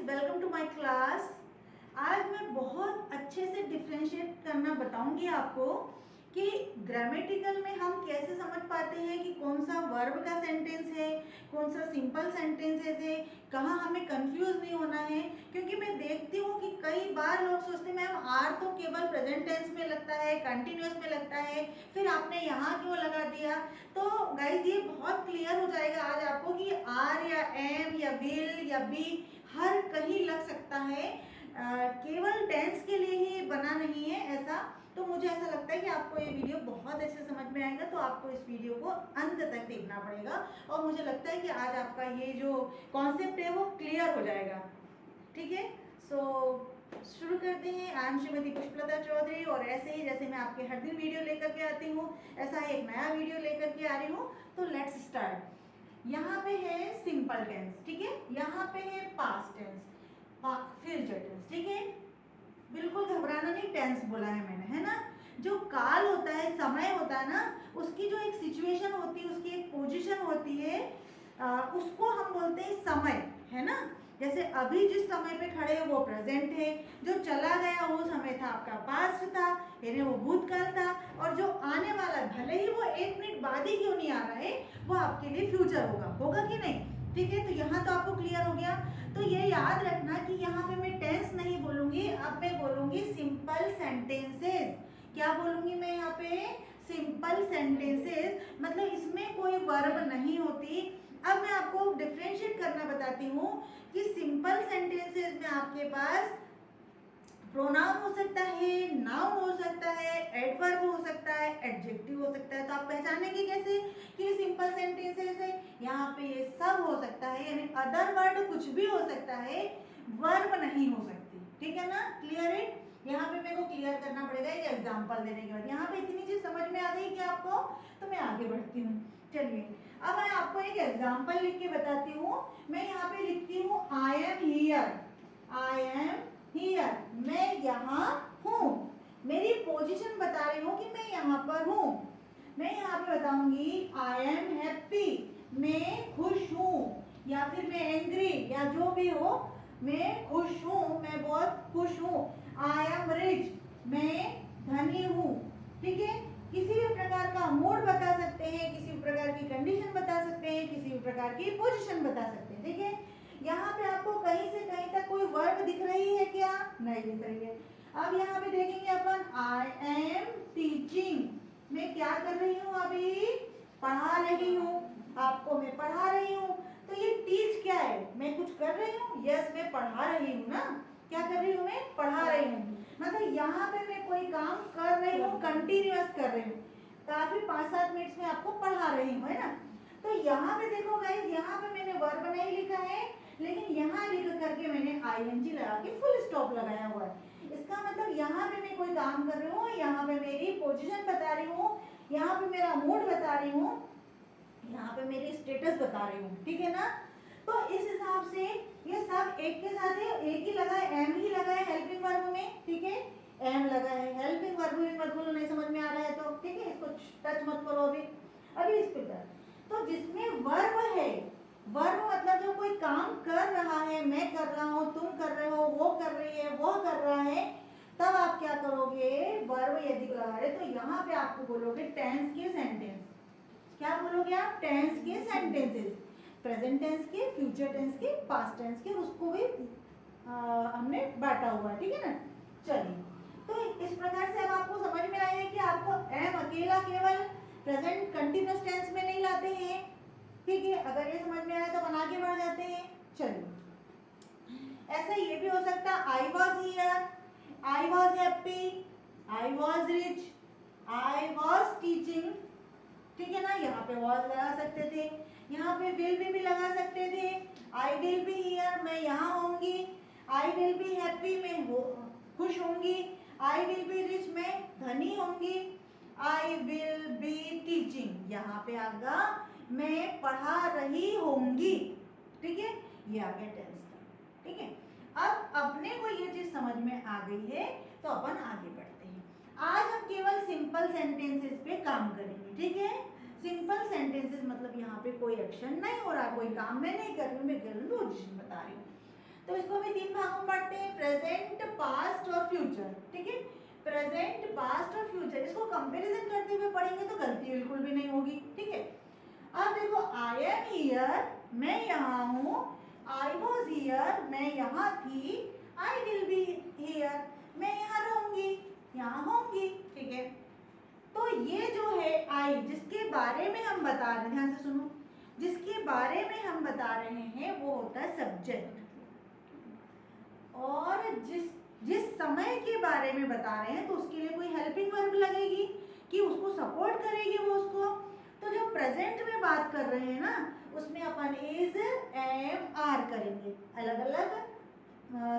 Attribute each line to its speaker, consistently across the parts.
Speaker 1: Welcome to my class. आज मैं बहुत अच्छे से डिफ्रेंशिएट करना बताऊंगी आपको कि ग्रामेटिकल में हम कैसे समझ पाते हैं कि कौन सा वर्ब का सेंटेंस है, कौन सा सिंपल सेंटेंसेस है, कहाँ हमें कंफ्यूज नहीं होना है। क्योंकि मैं देखती हूँ कि कई बार लोग सोचते हैं मैम आर तो केवल प्रेजेंट टेंस में लगता है, कंटिन्यूअस में लगता है, फिर आपने यहाँ क्यों लगा दिया। तो गाइज ये बहुत क्लियर हो जाएगा आज आपको कि आर या एम या विल या बी हर कहीं लग सकता है, केवल टेंस के लिए ही बना नहीं है ऐसा। तो मुझे ऐसा लगता है कि आपको ये वीडियो बहुत अच्छे से समझ में आएगा, तो आपको इस वीडियो को अंत तक देखना पड़ेगा और मुझे लगता है कि आज आपका ये जो कॉन्सेप्ट है वो क्लियर हो जाएगा। ठीक है, सो शुरू करते हैं। आई एम श्रीमती पुष्पलता चौधरी और ऐसे ही जैसे मैं आपके हर दिन वीडियो लेकर के आती हूँ, ऐसा ही एक नया वीडियो लेकर के आ रही हूँ। तो लेट्स स्टार्ट। यहाँ पे है सिंपल टेंस, ठीक है, यहाँ पे है पास्ट टेंस, फ्यूचर टेंस, ठीक है। बिल्कुल घबराना नहीं, टेंस बोला है मैंने, है ना। जो काल होता है, समय होता है ना, उसकी जो एक सिचुएशन होती है, उसकी एक पोजीशन होती है, उसको हम बोलते हैं समय, है ना। जैसे अभी जिस समय पे खड़े हो वो प्रेजेंट है, जो चला गया वो समय था आपका पास्ट था, यानी वो भूतकाल था, और जो आने वाला भले ही वो 1 मिनट बाद ही क्यों नहीं आ रहा है, वो आपके लिए फ्यूचर होगा कि नहीं। ठीक है, तो यहाँ तो आपको क्लियर हो गया। तो ये याद रखना कि यहाँ पे मैं टेंस नहीं बोलूंगी, अब मैं बोलूंगी सिंपल सेंटेंसेस। क्या बोलूंगी मैं यहाँ पे? सिंपल सेंटेंसेस, मतलब इसमें कोई वर्ब नहीं होती। अब मैं आपको डिफरेंशिएट करना बताती हूँ कि सिंपल सेंटेंसेस में आपके पास प्रोनाउन हो सकता है, नाउन हो सकता है, एडवर्ब हो सकता है, एडजेक्टिव हो सकता है। तो आप पहचानेंगे कैसे कि सिंपल सेंटेंसेस है? यहाँ पे ये सब हो सकता है, यानी अदर वर्ड कुछ भी हो सकता है, वर्ब नहीं हो सकती। ठीक है ना, क्लियर है। यहाँ पे मेरे को क्लियर करना पड़ेगा एक एग्जाम्पल देने के बाद। यहाँ पे इतनी चीज समझ में आ गई कि आपको, तो मैं आगे बढ़ती हूँ। चलिए, अब मैं आपको एक एग्जाम्पल लिख के बताती हूँ। मैं यहाँ पे लिखती हूँ I am here, I am here, मैं यहाँ हूँ। मेरी पोजीशन बता रही हूँ कि मैं यहाँ पर हूँ। मैं यहाँ पे बताऊंगी आई एम हैप्पी, मैं खुश हूँ, या फिर मैं एंग्री, या जो भी हो, मैं खुश हूँ, मैं बहुत खुश हूँ। आई एम रिच, मैं धनी हूँ। ठीक है, किसी भी प्रकार का मूड बता सकते हैं, किसी भी प्रकार की कंडीशन बता सकते हैं, किसी भी प्रकार की पोजीशन बता सकते हैं। ठीक है, यहाँ पे आपको कहीं से कहीं तक कोई वर्ब दिख रही है क्या? नहीं दिख रही है। अब यहाँ पे देखेंगे अपन आई एम टीचिंग, मैं क्या कर रही हूँ? अभी पढ़ा रही हूँ, आपको मैं पढ़ा रही हूँ। तो ये टीच क्या है? मैं कुछ कर रही हूँ? यस, मैं पढ़ा रही हूँ ना। क्या कर रही हूँ? मैं पढ़ा रही हूँ। मतलब यहाँ पे मैं कोई काम कर रही हूँ, कंटिन्यूअस कर रही हूँ, काफी 5-7 मिनट में आपको पढ़ा रही हूँ, है ना। तो यहाँ पे देखो गाइस, यहाँ पे मैंने वर्ब नहीं लिखा है, लेकिन यहाँ लिख करके मैंने आईएनजी लगा के फुल स्टॉप लगाया हुआ है। इसका मतलब यहाँ पे मैं कोई काम कर रही हूँ, यहाँ पे मेरी पोजीशन बता रही हूँ, यहाँ पे मेरा मूड बता रही हूँ, यहाँ पे मेरी स्टेटस बता रही हूँ। ठीक है ना। तो इस हिसाब से ये सब एक के साथ है, एक ही लगा है, एम ही लगा है हेल्पिंग वर्ब में। ठीक है, एम लगा है, हेल्पिंग वर्ब भी मत बोलो नहीं समझ में आ रहा है तो। ठीक है, इसको टच मत करो अभी इस पे कर। तो जिसमें वर्ब है, वर्ब मतलब जो कोई काम कर रहा है, मैं कर रहा हूँ, तुम कर रहे हो, वो कर रही है, वो कर रहा है, तब आप क्या करोगे? वर्ब यदि लगा रहे तो यहाँ पे आपको बोलोगे टेंस के सेंटेंस। क्या बोलोगे आप? टेंस के सेंटेंसेस, प्रेजेंट टेंस के, फ्यूचर टेंस के, पास्ट टेंस के, उसको भी हमने बांटा हुआ है। ठीक है ना। चलिए, तो इस प्रकार से अब आपको समझ में आया है कि आपको एम अकेला केवल प्रेजेंट कंटिन्यूअस टेंस में नहीं लाते हैं। ठीक है, अगर ये समझ में आया तो अपन आगे बढ़ जाते हैं। चलिए, ऐसा ये भी हो सकता है I was here, I was happy, I was rich, I was teaching. ठीक है ना, यहाँ पे वॉज लगा सकते थे, यहाँ पे विल भी लगा सकते थे। आई विल बी हियर, मैं यहाँ होंगी। आई विल बी हैप्पी, मैं खुश होंगी। आई विल बी रिच, मैं धनी होंगी। आई विल बी टीचिंग, यहाँ पे आगा मैं पढ़ा रही होंगी। ठीक है, ये आ गया टेंस का। ठीक है, अब अपने को ये चीज समझ में आ गई है, तो अपन आगे बढ़ते हैं। आज हम केवल सिंपल सेंटेंसेस पे काम करेंगे। ठीक है, सिंपल सेंटेंसेस मतलब यहाँ पे कोई एक्शन नहीं हो रहा, कोई काम मैं नहीं कर रही हूँ, मैं पोजीशन बता रही हूँ। तो इसको भी 3 भागों में बांटते हैं, प्रेजेंट, पास्ट और फ्यूचर। ठीक है, प्रेजेंट, पास्ट और फ्यूचर, इसको कंपैरिजन करते हुए पढ़ेंगे तो गलती बिल्कुल भी नहीं होगी। ठीक है, अब देखो आई एम हियर, मैं यहाँ हूँ, आई वॉज हियर, मैं यहाँ थी, आई विल बी हियर, मैं यहाँ रहूंगी, यहाँ होंगी। ठीक है, तो ये जो है आई, जिसके बारे में हम बता रहे हैं, ध्यान से सुनो, जिसके बारे में हम बता रहे हैं वो होता है सब्जेक्ट, और जिस समय के बारे में बता रहे हैं तो उसके लिए कोई हेल्पिंग वर्ब लगेगी कि उसको सपोर्ट करेगी वो उसको। तो जो प्रेजेंट में बात कर रहे हैं ना, उसमें अपन इज, एम, आर करेंगे, अलग अलग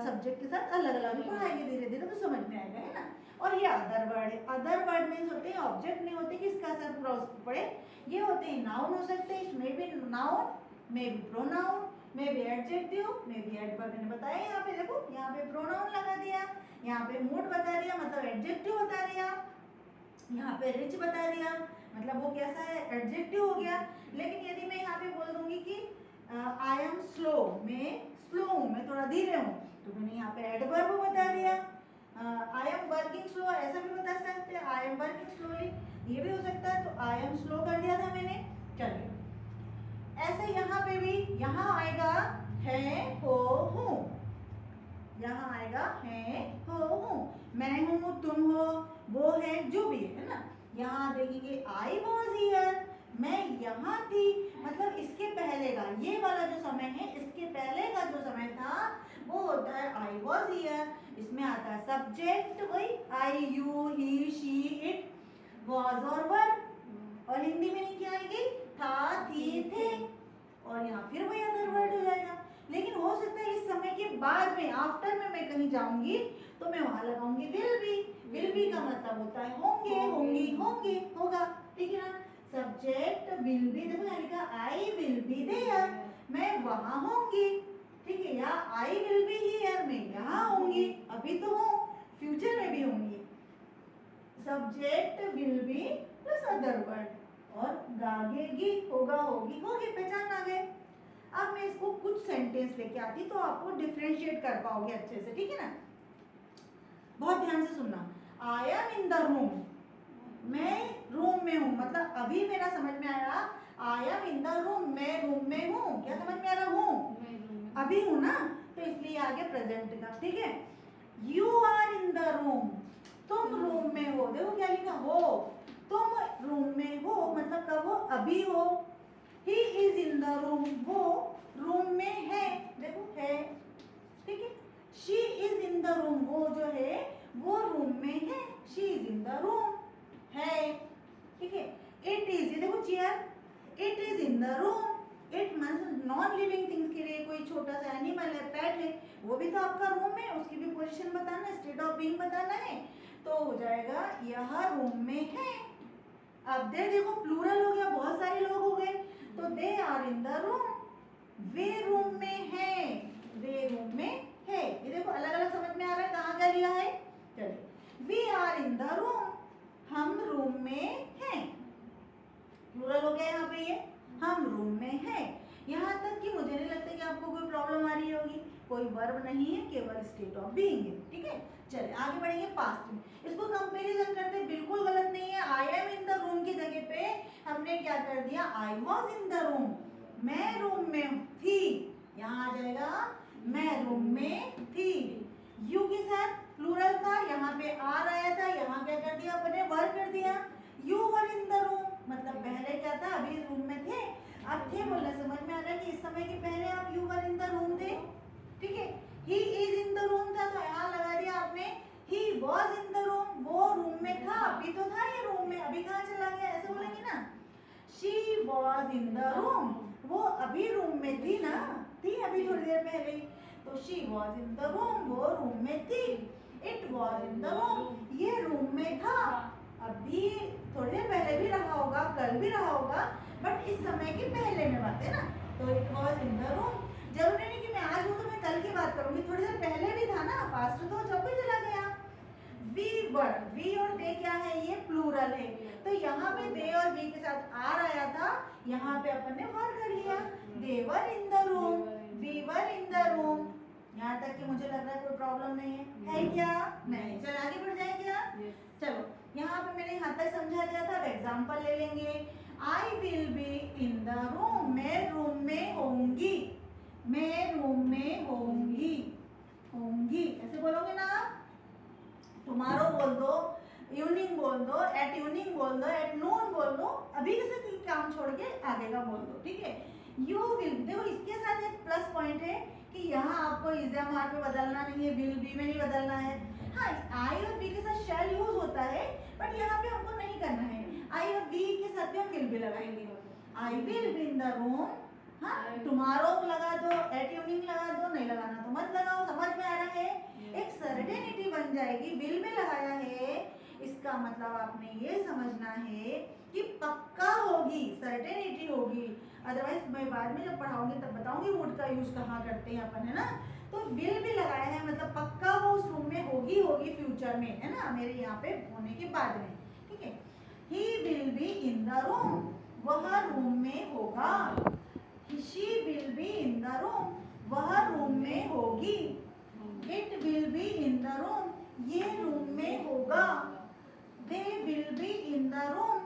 Speaker 1: सब्जेक्ट के साथ अलग अलग पढ़ाएंगे, धीरे धीरे तो समझ में आएगा, है ना। और ये अदर वर्ड है, अदर वर्ड मीन्स होते हैं ऑब्जेक्ट नहीं होते कि इसका असर पूरा उस पर पड़े, ये होते हैं नाउन हो सकते हैं, इसमें भी noun, may be pronoun, may be adjective, may be adverb. मैंने बताया यहाँ पे, देखो यहाँ पे प्रोनाउन लगा दिया, यहाँ पे मूड बता दिया मतलब एडजेक्टिव बता दिया, यहाँ पे रिच बता दिया मतलब वो कैसा है, एडजेक्टिव हो गया। लेकिन यदि मैं यहाँ पे बोल दूंगी कि आई एम स्लो, मैं स्लो हूँ, मैं थोड़ा धीरे हूँ, तो मैंने यहाँ पे एडवर्ब बता दिया। आई एम वर्किंग स्लो, ऐसा भी बता सकते हैं, आई एम वर्किंग स्लोली, ये भी हो सकता है, तो आई एम स्लो कर दिया था मैंने। चलिए, ऐसे यहाँ पे भी, यहाँ आएगा है, हो, हूँ, यहाँ आएगा है, हो, हूँ, मैं हूँ, तुम हो, वो है, जो भी है ना। यहाँ देखेंगे आई वॉज हियर, मैं यहाँ थी, मतलब इसके पहले का, ये वाला जो समय है, इसके पहले का जो समय था वो होता है आई वॉज हियर। इसमें आता है सब्जेक्ट, वही I, you, he, she, it, was और वर, और हिंदी में क्या आएगी, था, थी, थे, और यहाँ फिर वही अदर वर्ड हो जाएगा। लेकिन हो सकता है इस समय के बाद में, आफ्टर में मैं कहीं जाऊंगी तो मैं वहां लगाऊंगी विल बी। विल बी का मतलब होता है होंगे, होंगी, होंगे, होगा। ठीक है ना, सब्जेक्ट विल बी, देखो यहाँ लिखा आई विल बी देयर, मैं वहां होंगी। ठीक है, या आई विल बी हियर, मैं यहाँ होंगी, अभी तो हूँ, फ्यूचर में भी होंगी। Subject will be plus other word, और गागेगी, होगा, होगी, होगी, पहचान आ गए। अब मैं इसको कुछ सेंटेंस लेके आती तो आपको डिफरेंशिएट कर पाओगे अच्छे से। ठीक है ना, बहुत ध्यान से सुनना। I am in the room, मैं रूम में हूँ, मतलब अभी मेरा समझ में आया, I am in the room, मैं रूम में हूँ, क्या समझ में आ रहा हूँ, अभी हूँ ना, तो इसलिए आगे प्रेजेंट का। ठीक है, you are in the room, तुम रूम में हो, देखो क्या लिखा, हो, तुम रूम में हो, मतलब कब हो, अभी हो। He is in the room, वो रूम में है, देखो है। ठीक है, she is in the room, वो जो है वो रूम में है, she is in the room, है। ठीक है, इट इज, ये देखो chair, it is in the room, it means non living things के लिए कोई छोटा सा एनिमल है, पेट है, वो भी तो आपका रूम है, उसकी भी पोजीशन बताना है, स्टेट ऑफ बीइंग बताना है, तो हो जाएगा यह रूम में है। अब दे देखो प्लूरल हो गया, बहुत सारे लोग हो गए, तो they are in the room, वे रूम में है, वे रूम में है। ये देखो अलग अलग समझ में आ रहा है कहाँ का लिया है। चलिए, we are in the room, हम रूम में हैं, प्लूरल हो गया यहाँ पे, ये हम रूम में हैं। यहाँ तक कि मुझे नहीं लगता कि आपको कोई प्रॉब्लम आ रही होगी, कोई वर्ब नहीं है, केवल स्टेट ऑफ बीइंग है। ठीक है, चलिए आगे बढ़ेंगे पास्ट में। इसको कंपैरिजन करते बिल्कुल गलत नहीं है, I am in the room की जगह पे हमने क्या कर दिया, I was in the room, मैं रूम में थी, यहाँ आ जाएगा मैं रूम में थी। यू के साथ प्लूरल था, यहाँ पे आर आया था, यहाँ क्या कर दिया अपने, वर कर दिया। You were in the room, मतलब पहले क्या था, अभी रूम में थे, अब थे बोलना समझ में आ रहा है कि इस समय के पहले आप you were in the room थे। ठीक है, he is in the room था, तो यहाँ लगा दिया आपने he was in the room, वो रूम में था, अभी तो था ये रूम में, अभी कहाँ चला गया, ऐसे बोलेंगे ना। She was in the room, वो अभी रूम में थी ना, थी अभी थोड़ी देर पहले, तो she was in the room, वो रूम में थी। It was in the room, ये रूम में था, अभी थोड़ी देर पहले भी रहा होगा, कल भी रहा होगा, बट इस समय के पहले में बात है ना, तो it was in the room. जरूरी नहीं कि मैं आज हूँ तो मैं कल की बात करूंगी, थोड़ी देर पहले भी था ना, पास्ट तो जब भी चला गया। वी वर, वी और दे क्या है, ये प्लूरल है, तो यहाँ पे दे और वी के साथ आर आया था, यहाँ पे अपन ने वर कर लिया, they were in the room, we were in the room, problem नहीं है क्या? नहीं। चल आगे बढ़ जाए क्या? चलो यहाँ पे मैंने यहाँ तक समझा दिया था। अब एग्जाम्पल ले लेंगे। I will be in the room, मैं रूम में होंगी, मैं रूम में होंगी, होंगी ऐसे बोलोगे ना आप। टुमारो बोल दो, इवनिंग बोल दो, एट इवनिंग बोल दो, एट नून बोल दो, अभी से काम छोड़ के आगे का बोल दो, ठीक है। यू विल, देखो इसके साथ एक प्लस पॉइंट है कि यहाँ आपको इज एम आर पे बदलना नहीं है, विल बी में नहीं बदलना है। हाँ, आई और बी के साथ शैल यूज होता है, बट यहाँ पे हमको नहीं करना है। आई और बी के साथ भी हम विल भी लगाएंगे। I will be in the room, हाँ, टुमारो लगा दो, एट इवनिंग लगा दो, नहीं लगाना तो मत लगाओ। समझ में आ रहा है? एक सर्टेनिटी बन जाएगी। विल में लगाया है, इसका मतलब आपने ये समझना है कि पक्का होगी, सर्टेनिटी होगी। अदरवाइज मैं बाद में जब पढ़ाऊंगी तब बताऊंगी वुड का यूज कहाँ करते हैं अपन, है ना। तो विल भी लगाया है, मतलब पक्का वो उस रूम में होगी, होगी फ्यूचर में, है ना, मेरे यहाँ पे होने के बाद में, ठीक है। He will be in the room, वह रूम में होगा। She will be in the room, वह रूम में होगी। It will be in the room, ये रूम में होगा। They will be in the room,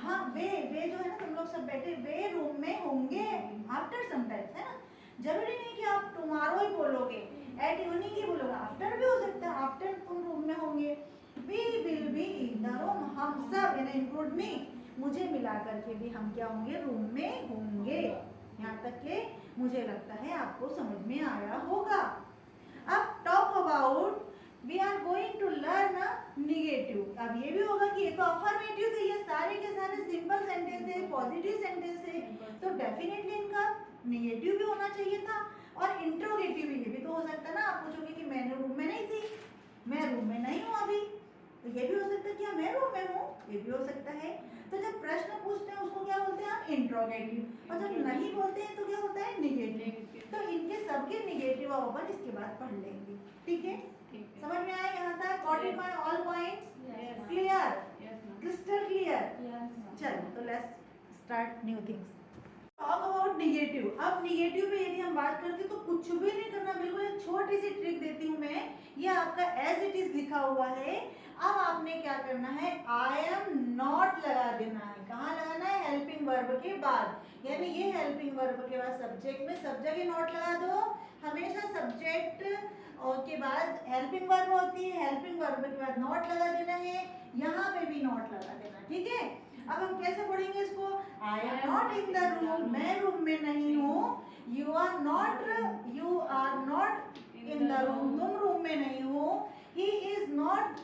Speaker 1: हाँ वे जो है ना, तुम लोग सब बैठे, वे रूम में होंगे आफ्टर सम टाइम, है ना। जरूरी नहीं कि आप टुमारो ही बोलोगे, एट इवनिंग ही बोलोगे, आफ्टर भी हो सकता है, आफ्टर तुम रूम में होंगे। We will be in the room, हम सब, यानी इंक्लूड मी, मुझे मिला करके भी हम क्या होंगे, रूम में होंगे। यहाँ तक के मुझे लगता है आपको समझ में आया होगा। अब talk about, we are going to learn negative. अब ये भी होगा कि ये तो अफर्मेटिव थे, ये सारे के सारे सिंपल सेंटेंस है, पॉजिटिव सेंटेंस है, तो डेफिनेटली इनका निगेटिव भी होना चाहिए था और इंट्रोगेटिव भी। ये भी तो हो सकता है ना, आप पूछोगे कि मैं रूम में नहीं थी, मैं रूम में नहीं हूँ अभी, तो ये भी हो सकता है कि मैं रूम में हूँ, ये भी हो सकता है। तो जब प्रश्न पूछते हैं उसको क्या बोलते हैं हम, इंट्रोगेटिव, और जब नहीं बोलते हैं तो क्या होता है, निगेटिव। तो इनके सबके निगेटिव अब अपन इसके बाद पढ़ लेंगे, ठीक है। समझ में आया यहाँ तक? Got it my all points clear, crystal clear? चलो तो let's start new things. Talk about negative. अब निगेटिव में यदि हम बात करते हैं तो कुछ भी नहीं करना, बिल्कुल एक छोटी सी ट्रिक देती हूँ मैं। ये आपका एज इट इज लिखा हुआ है। अब आपने क्या करना है, आई एम नॉट लगा देना है। कहाँ लगाना है, हेल्पिंग वर्ब के बाद, यानी ये हेल्पिंग वर्ब के बाद सब्जेक्ट में सब जगह नॉट लगा दो। हमेशा सब्जेक्ट और के बाद हेल्पिंग वर्ब होती है, हेल्पिंग वर्ब के बाद नॉट लगा देना है, यहाँ पे भी नॉट लगा देना, ठीक है। अब हम कैसे पढ़ेंगे इसको, I am not in the room, मैं रूम में नहीं हूँ। You are not in the room, तुम रूम में नहीं हो। He is not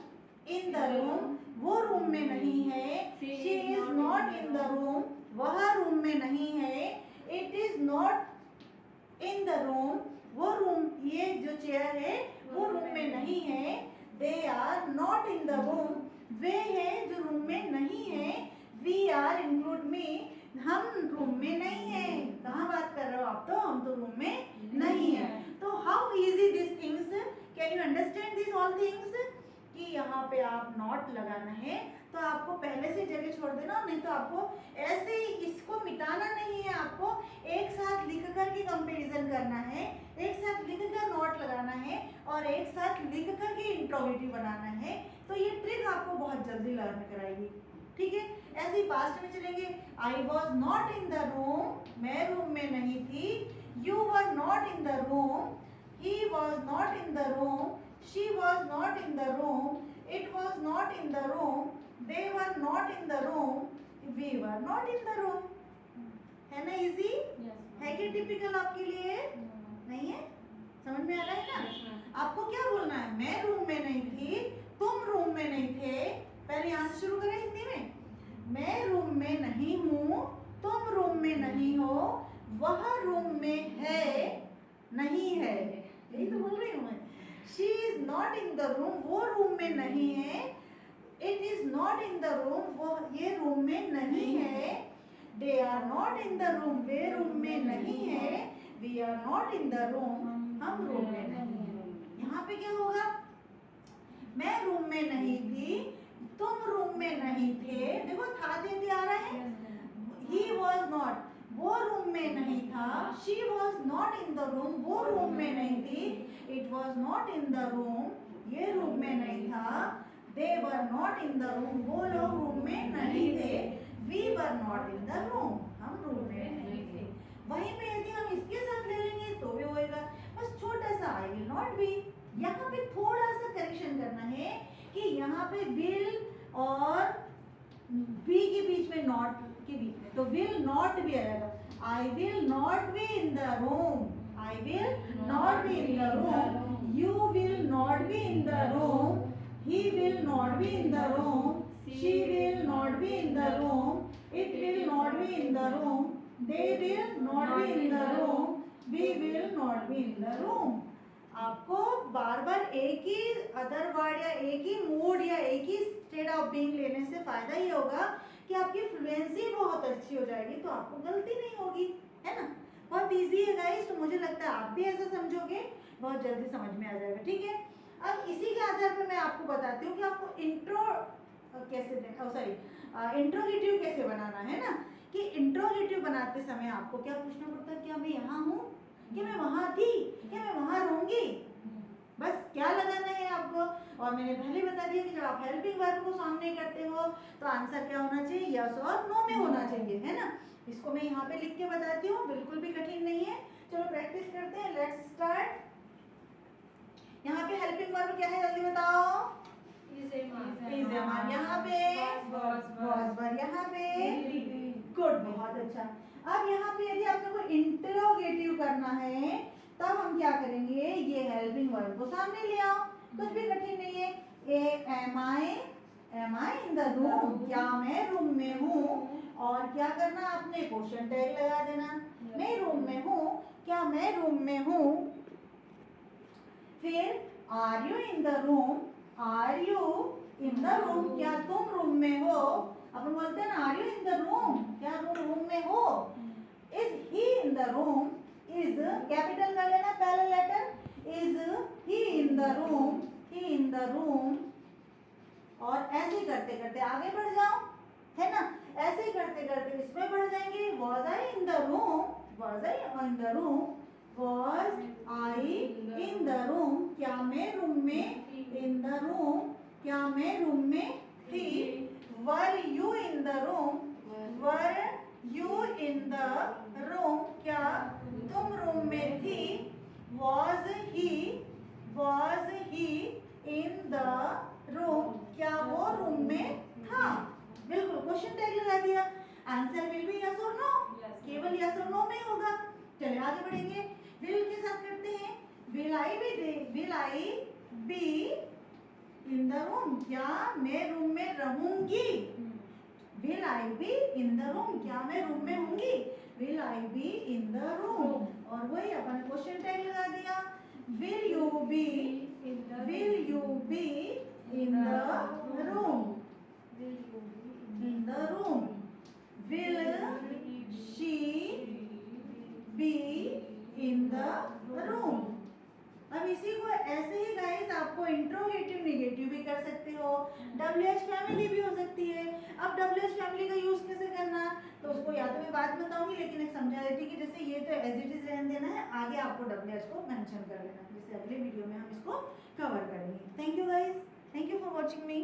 Speaker 1: in the room, वो रूम में नहीं है। She is not in the room, वह रूम में नहीं है। It is not in the room, वो रूम, ये जो चेयर है वो रूम में नहीं है। They are not in the room, वे हैं जो रूम में नहीं है। वी आर, इंक्लूड मी, हम रूम में नहीं है। कहाँ बात कर रहे हो आप, तो हम तो रूम में नहीं है। तो how easy this things, can you understand this all things, कि यहाँ पे आप नॉट लगाना है तो आपको पहले से जगह छोड़ देना, नहीं तो आपको ऐसे ही इसको मिटाना नहीं है, आपको एक साथ लिख कर के कंपेरिजन करना है, एक साथ लिख कर नॉट लगाना है और एक साथ लिख कर के इंट्रोगेटिव बनाना है। तो ये ट्रिक आपको बहुत जल्दी लर्न कराएगी, ठीक है। ऐसे ही पास्ट में चलेंगे, I was not in the room, मैं रूम में नहीं थी। You were not in the room, he was not in the room, she was not in the room, it was not in the room, they were not in the room, we were not in the room। है ना easy? है कि typical आपके लिए? नहीं है? समझ में आ रहा है ना? आपको क्या बोलना है, मैं रूम में नहीं थी, तुम रूम में नहीं थे। पहले यहाँ से शुरू करें हिंदी में। मैं रूम में नहीं हूँ, तुम रूम में नहीं हो, वह रूम में है, नहीं है, यही तो बोल रही हूँ मैं। She is not in the room, वो रूम में नहीं है। It is not in the room, वो ये रूम में नहीं है। They are not in the room, way room में नहीं है। We are not in the room, हम रूम में नहीं है। यहाँ पे क्या होगा, मैं रूम में नहीं थी, तुम रूम में नहीं थे, देखो था थे आ रहा है। He was not, वो रूम में नहीं था। She was not in the room, वो रूम में नहीं थी। It was not not in the room, ये रूम में नहीं था। They were not in the room, वो लोग रूम में नहीं थे। We were not in the room, हम रूम में नहीं थे। वहीं पे यदि हम इसके साथ ले लेंगे तो भी होएगा, बस छोटा सा आई विल नॉट बी। यहाँ पे थोड़ा सा करेक्शन करना है कि यहाँ पे विल और बी के बीच में, नॉट के बीच में, तो विल नॉट भी आएगा। I will not be in the room, I will not be in the room, you will not be in the room, he will not be in the room, she will not be in the room, it will not be in the room, they will not be in the room, we will not be in the room। आपको बार बार एक ही other word या एक ही mood या एक ही state of being लेने से फायदा ये होगा कि आपकी फ्लुएंसी बहुत अच्छी हो जाएगी, तो आपको गलती नहीं होगी, है ना। बहुत इजी है गाइस, तो मुझे लगता है आप भी ऐसा समझोगे, बहुत जल्दी समझ में आ जाएगा, ठीक है। अब इसी के आधार पर मैं आपको बताती हूँ कि आपको इंट्रो कैसे इंट्रोगेटिव कैसे बनाना है ना। कि इंट्रोगेटिव बनाते समय आपको क्या पूछना पड़ता है, क्या मैं यहाँ हूँ, क्या मैं वहाँ थी, क्या मैं वहाँ रहूंगी, बस क्या लगाना है आपको। और मैंने पहले बता दिया कि जब आप हेल्पिंग वर्ब को सामने करते हो तो आंसर क्या होना चाहिए, यस और नो में होना चाहिए, है ना। इसको मैं यहाँ पे लिख के बताती हूँ, बिल्कुल भी कठिन नहीं है। चलो प्रैक्टिस करते हैं, लेट्स स्टार्ट। यहाँ पे हेल्पिंग वर्ब क्या है, जल्दी बताओ। इज ए मान, यहाँ पे was were, यहाँ पे गुड, बहुत अच्छा। अब यहाँ पे यदि आप लोगों को इंटरोगेटिव करना है तब हम क्या करेंगे, ये हेल्पिंग वर्ब को सामने ले आओ, कुछ भी कठिन नहीं है। Am I in the room, क्या मैं रूम में हूँ, और क्या करना आपने, क्वेश्चन टैग लगा देना, मैं रूम में हूँ, क्या मैं रूम में हूँ। फिर are you in the room, are you in the room, क्या तुम रूम में हो। अपन बोलते हैं ना, are you in the room, क्या तुम रूम में हो। Is he in the room, is capital कर लेना पहले letter, is he in the room, he in the room. और ऐसे करते करते आगे बढ़ जाओ, है ना। ऐसे करते करते इसमें बढ़ जाएंगे, was I in the room, was I in the room, was I in the room, क्या मैं रूम में, in the room, क्या मैं रूम में थी। were you in the room, were you in the room, क्या तुम रूम में थी। was he in the room, क्या वो रूम में था। बिल्कुल क्वेश्चन टैग लगा दिया, आंसर विल बी यस और नो, केवल यस और नो में होगा। चलिए आगे बढ़ेंगे, विल के साथ करते हैं। Will I B in the room, क्या मैं रूम में रहूंगी। Will I B in the room, क्या मैं रूम में होंगी। Will I B in the room, और वही अपन क्वेश्चन टैग लगा दिया। Will you B in the room, in the room. Will she be in the room. अब इसी को ऐसे ही गाइस आपको इंट्रोगेटिव नेगेटिव भी कर सकते हो, WH फैमिली भी हो सकती है। अब WH फैमिली का यूज कैसे करना, तो उसको या तो मैं बात बताऊंगी, लेकिन एक समझा देती कि जैसे ये तो एज इट इज रहने देना है, आगे आपको WH को मेंशन कर लेना, जैसे अगले वीडियो में हम इसको कवर करेंगे। Thank you guys, thank you for watching me.